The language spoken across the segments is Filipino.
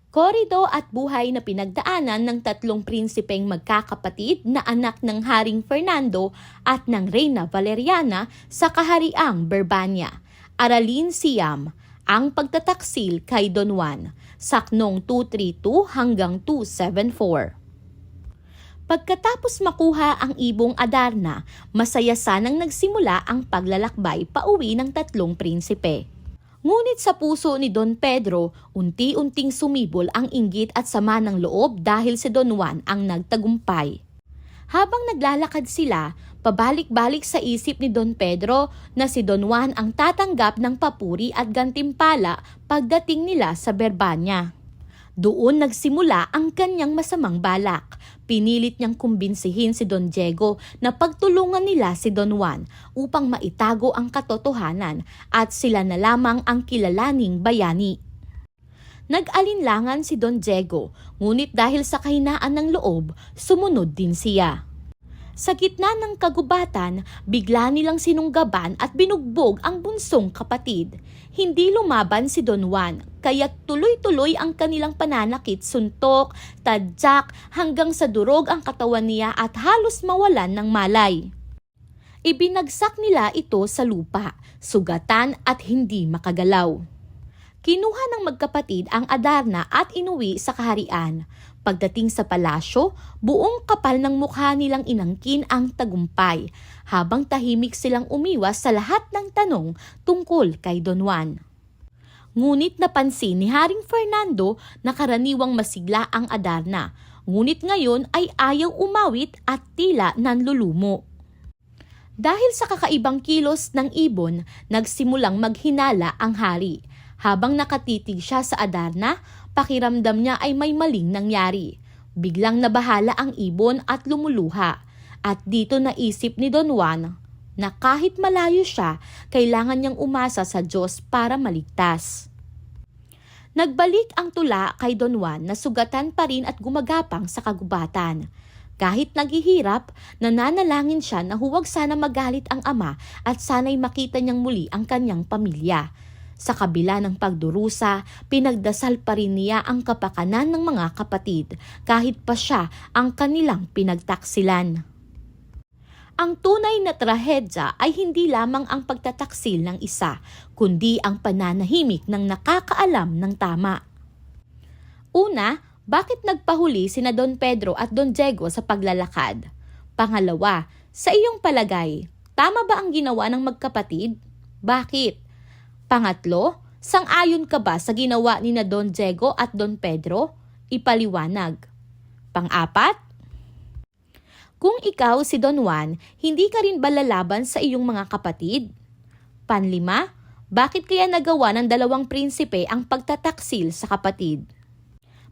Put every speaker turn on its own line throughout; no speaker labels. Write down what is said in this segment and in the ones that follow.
Korido at buhay na pinagdaanan ng tatlong prinsipeng magkakapatid na anak ng Haring Fernando at ng Reyna Valeriana sa kahariang Berbania. Aralin Siam, ang pagtataksil kay Don Juan, saknong 232 hanggang 274. Pagkatapos makuha ang ibong Adarna, masaya sanang nagsimula ang paglalakbay pauwi ng tatlong prinsipe. Ngunit sa puso ni Don Pedro, unti-unting sumibol ang inggit at sama ng loob dahil si Don Juan ang nagtagumpay. Habang naglalakad sila, pabalik-balik sa isip ni Don Pedro na si Don Juan ang tatanggap ng papuri at gantimpala pagdating nila sa Berbania. Doon nagsimula ang kanyang masamang balak. Pinilit niyang kumbinsihin si Don Diego na pagtulungan nila si Don Juan upang maitago ang katotohanan at sila na lamang ang kilalaning bayani. Nag-alinlangan si Don Diego, ngunit dahil sa kahinaan ng loob, sumunod din siya. Sa gitna ng kagubatan, bigla nilang sinunggaban at binugbog ang bunsong kapatid. Hindi lumaban si Don Juan, kaya tuloy-tuloy ang kanilang pananakit, suntok, tadyak, hanggang sa durog ang katawan niya at halos mawalan ng malay. Ibinagsak nila ito sa lupa, sugatan at hindi makagalaw. Kinuha ng magkapatid ang Adarna at inuwi sa kaharian. Pagdating sa palasyo, buong kapal ng mukha nilang inangkin ang tagumpay, habang tahimik silang umiwas sa lahat ng tanong tungkol kay Don Juan. Ngunit napansin ni Haring Fernando na karaniwang masigla ang Adarna, ngunit ngayon ay ayaw umawit at tila nanlulumo. Dahil sa kakaibang kilos ng ibon, nagsimulang maghinala ang hari. Habang nakatitig siya sa Adarna, pakiramdam niya ay may maling nangyari. Biglang nabahala ang ibon at lumuluha. At dito naisip ni Don Juan na kahit malayo siya, kailangan niyang umasa sa Diyos para maligtas. Nagbalik ang tula kay Don Juan na sugatan pa rin at gumagapang sa kagubatan. Kahit naghihirap, nananalangin siya na huwag sana magalit ang ama at sana'y makita niyang muli ang kanyang pamilya. Sa kabila ng pagdurusa, pinagdasal pa rin niya ang kapakanan ng mga kapatid kahit pa siya ang kanilang pinagtaksilan. Ang tunay na trahedya ay hindi lamang ang pagtataksil ng isa, kundi ang pananahimik ng nakakaalam ng tama. Una, bakit nagpahuli sina Don Pedro at Don Diego sa paglalakad? Pangalawa, sa iyong palagay, tama ba ang ginawa ng magkapatid? Bakit? Pangatlo, sang-ayon ka ba sa ginawa ni na Don Diego at Don Pedro? Ipaliwanag. Pang-apat, kung ikaw si Don Juan, hindi ka rin ba lalaban sa iyong mga kapatid? Panlima, bakit kaya nagawa ng dalawang prinsipe ang pagtataksil sa kapatid?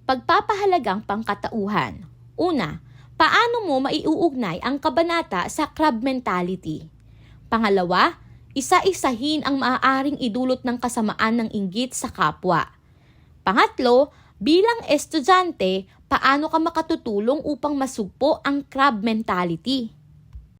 Pagpapahalagang pangkatauhan. Una, paano mo maiuugnay ang kabanata sa crab mentality? Pangalawa, isa-isahin ang maaaring idulot ng kasamaan ng inggit sa kapwa. Pangatlo, bilang estudyante, paano ka makatutulong upang masugpo ang crab mentality?